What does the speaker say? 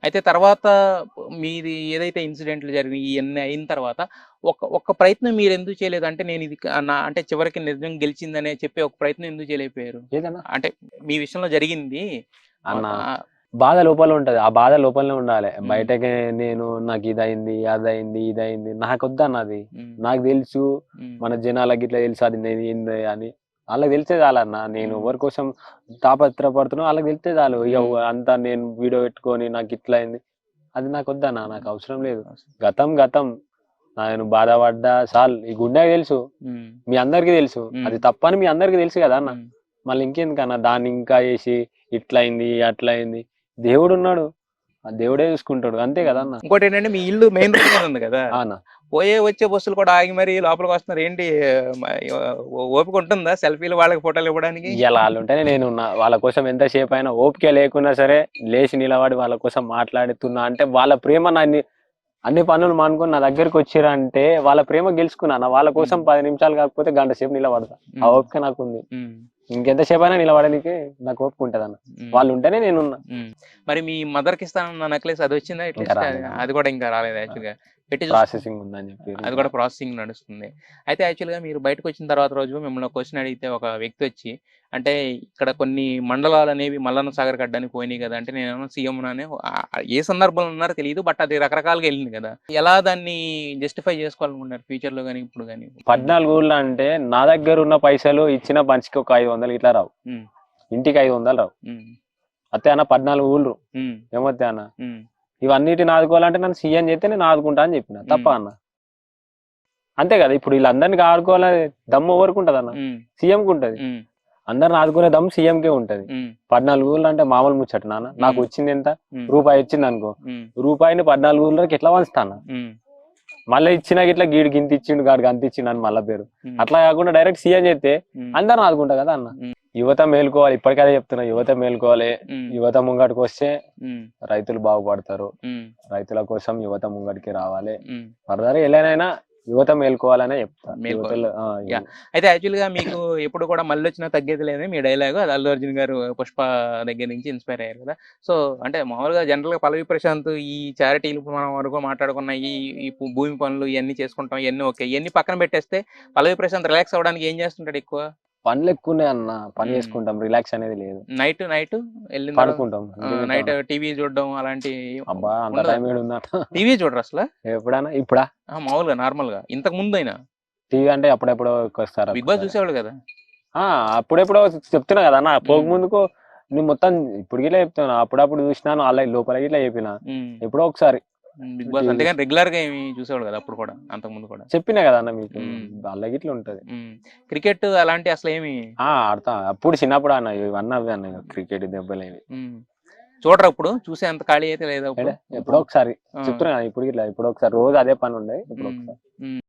అయితే తర్వాత మీది ఏదైతే ఇన్సిడెంట్లు జరిగినాయి ఇయన్నీ అయిన తర్వాత ఒక్క ప్రయత్నం మీరెందుకు చేయలేదు? అంటే నేను ఇది అంటే చివరికి నిజం గెలిచిందనే చెప్పే ఒక ప్రయత్నం ఎందుకు చేయలేకపోయారు? ఏదన్నా అంటే మీ విషయంలో జరిగింది అన్న ఆహ్, బాధ లోపల ఉంటది. ఆ బాధ లోపలనే ఉండాలే. హ్మ్. బయటకి నేను నాకిదయింది, అదయింది, ఇదయింది నాకొద్దన్న అది. హ్మ్. నాకు తెలుసు హ్మ్. మన జనాలకి ఇట్లా తెలుసు అది నేను ఏంది అని. ఆళ్ళకి తెలిస్తే చాలన్న. నేను హ్మ్. ఎవరి కోసం తాపత్రయపడుతున్నో ఆళ్ళకి తెలిస్తే చాలు. ఇగ హ్మ్. అంతా నేను వీడియో పెట్టుకొని నాకిట్లా అయింది. అది నాకొద్దన్న. నాకు హ్మ్. అవసరం లేదు. గతం గతం. నేను బాధపడ్డా చాలు. ఈ గుండెకి తెలుసు. హ్మ్. మీ అందరికీ తెలుసు. హ్మ్. అది తప్పని మీ అందరికీ తెలుసు కదా అన్న. హ్మ్. మళ్ళీ ఇంకెందుకన్న దాన్ని ఇంకా చేసి ఇట్లయింది, అట్లయింది. దేవుడున్నాడు. ఆ దేవుడే చూసుకుంటాడు. అంతే హ్మ్. కదన్న. ఇంకోటేంటంటే మీ ఇల్లు మెయిన్ రోడ్ మీద ఉంది గదా! ఆ! అన్న. పోయే, వచ్చే బస్సులు కూడా ఆగి మరీ లోపలికొస్తున్నారు. ఏంటి మ ఓపిక ఉంటుందా సెల్ఫీలు వాళ్ళకి ఫోటోలు ఇవ్వడానికి? ఇయాల ఆళ్ళుంటేనే నేనున్నా. వాళ్ళ కోసం ఎంత సేపయినా ఓపిక లేకున్నా సరే లేచి నిలబడి వాళ్ళ కోసం మాట్లాడుతున్నా అంటే వాళ్ళ ప్రేమ అన్ని పనులు మానుకొని నా దగ్గరికొచ్చిర్రంటే వాళ్ళ ప్రేమ గెలుచుకున్నాను. వాళ్ళ కోసం హ్మ్. 10 నిమిషాలు కాకపోతే గంట సేపు నిలబడతా. ఆ హ్మ్. ఓపిక నాకుంది. హ్మ్. ఇంకెంత సేపైనా నిలబడనీకి నాకు ఓపిక ఉంటదన్న. హ్మ్. వాళ్ళుంటేనే నేనున్నా. హ్మ్. మరి మీ మదర్‌కి ఇస్తానన్న నెక్లెస్ అదొచ్చిందా ఇంకా అట్‌లీస్ట్? రాలేదన్న. అది కూడా ఇంకా రాలేదు ఆ! యాక్చువల్‌గా. పెట్టి చూసుకో ప్రాసెసింగ్ ఉందని చెప్పిర్రు అది ఇంకా. కూడా ప్రాసెసింగ్ నడుస్తుంది. అయితే యాక్చువల్‌గా మీరు బయటకొచ్చిన తర్వాత రోజు మిమ్మల్ని ఒక క్వెషన్ అడిగితే ఒక వ్యక్తి వచ్చి, అంటే ఇక్కడ కొన్ని మండలాలనేవి మల్లన్న సాగర్ గడ్డానికి పోయినాయి గదా! అంటే నేనేమన్నా సీఎంననే ఏ సందర్భంలో అన్నారో తెలీదు. బట్ అది రకరకాలుగా ఎళ్ళింది గదా! ఎలా దాన్ని జస్టిఫై చేసుకోవాలనుకుంటున్నారు ఫ్యూచర్‌లో గాని, ఇప్పుడు గాని? హ్మ్. 14 ఊర్లు అంటే నా దగ్గరున్న పైసలు ఇచ్చిన మనిషికి ఒక 500 ఇట్లా రావు. హ్మ్. ఇంటికి 500 రావు. హ్మ్. అత్తే అన్న 14 ఊర్లు. హ్మ్. ఏమొత్తే అన్న? హ్మ్. ఇవన్నిటిని ఆదుకోవాలంటే నన్ను సీఎం చేస్తే నేను ఆదుకుంటా అని చెప్పిన. హ్మ్. తప్పా అన్న? అంతే కదా! ఇప్పుడు వీళ్ళందరిని ఆదుకోవాలనే దమ్ము ఎవరికుంటదన్న? హ్మ్. సీఎంకుంటది. హ్మ్. అందరిని ఆదుకునే దమ్ము సీఎంకే ఉంటది. హ్మ్. 14 ఊర్లు అంటే మామూలు ముచ్చట నాన్న. నాకు హ్మ్. వచ్చిందెంత? హ్మ్. రూపాయి వచ్చిందనుకో. హ్మ్. రూపాయిని 14 ఊర్లకి ఎట్లా పంచుతా అన్న? హ్మ్. మళ్ళా ఇచ్చినా గిట్లా గీడికి ఇంత ఇచ్చిండు, గాడికి అంత ఇచ్చిండు అని మళ్ళా పేరు. హ్మ్. అట్లా కాకుండా డైరెక్ట్ సీఎం చేస్తే హ్మ్. అందరిని ఆదుకుంటా కదా అన్న. హ్మ్. యువత మేలుకోవాలి. ఇప్పటికే అదే చెప్తున్నా. యువత మేలుకోవాలి. హ్మ్. యువత ముంగటికొస్తే హ్మ్. రైతులు బాగుపడతారు. హ్మ్. రైతుల కోసం యువత ముంగటికి రావాలి. హ్మ్. ఫర్దర్ ఎలానైనా యువత మేలుకోవాలనే చెప్తా. మేల్కోవాలి. యువతలో యాహ్! అయితే యాక్చువల్‌గా మీకు ఎప్పుడు కూడా మళ్ళొచ్చినా తగ్గేది లేదని మీ డైలాగు. అది 'అల్లు అర్జున్' గారు 'పుష్ప' దగ్గర నుంచి ఇన్‌స్పైర్ అయ్యారు కదా! సో, అంటే మామూలుగా జనరల్‌గా 'పల్లవి ప్రశాంత్' ఈ చారిటీలు మనం వరకు మాట్లాడుకున్న ఈ ఈ భూమి పనులు ఇయన్నీ చేసుకుంటాం. ఇయన్నీ ఓకే. ఇయన్నీ పక్కన పెట్టేస్తే 'పల్లవి ప్రశాంత్' రిలాక్స్ అవ్వడానికి ఏం చేస్తుంటాడు ఎక్కువ? పనులెక్కువున్నాయి అన్న. పని హ్మ్. చేసుకుంటాం. రిలాక్స్ అనేది లేదు. నైట్ ఎళ్ళిన తర్వాత పడుకుంటాం. నైట్ ఇంకేమిటన్నా. టీవీ చూడడం అలాంటివి అబ్బా! అంత ఉండదా? టైం ఏడుందన్న. టీవీ చూడరా అసల? ఎప్పుడన్నా ఇప్పుడా? మామూలుగా నార్మల్‌గా. ఇంతకు ముందైనా? టీవీ అంటే అప్పుడెప్పుడో ఒక్కసారి, 'బిగ్ బాస్' ఒక్కసారి. చూసేవాళ్ళు కదా! ఆ! అప్పుడెప్పుడో చెప్తున్నా కదన్న. హ్మ్. పోకముందుకు నేను మొత్తం ఇప్పుడు గిట్ల చెప్తున్నా. అప్పుడప్పుడు చూసినాను. ఆన్‌లైన్ లోపల గిట్ల చెప్పిన. హ్మ్. ఎప్పుడో ఒకసారి 'బిగ్ బాస్' టీవీ చూసి. అంతేగాని రెగ్యులర్‌గా ఏమి చూసేవాళ్ళు కాదు అప్పుడు కూడా. అంతకుముందు కూడా. చెప్పినా కదన్న మీకు. హ్మ్. అల్ల గిట్ల ఉంటది. హ్మ్. క్రికెట్ అలాంటియి అసలేమి ఆడతా. అప్పుడు చిన్నప్పుడు అన్న ఇవన్నీ అవే అన్న ఇగ క్రికెట్ దెబ్బలేవి. హ్మ్. చూడరా ఇప్పుడు? చూసేంత ఖాళీ అయితే లేదా ఇప్పుడు? ఎప్పుడో ఒకసారి ఆ! చెప్తున్నా కదా! ఇప్పుడు గిట్ల ఎప్పుడో ఒకసారి రోజు అదే పనుండే. ఎప్పుడో హ్మ్. ఒకసారి. హ్మ్.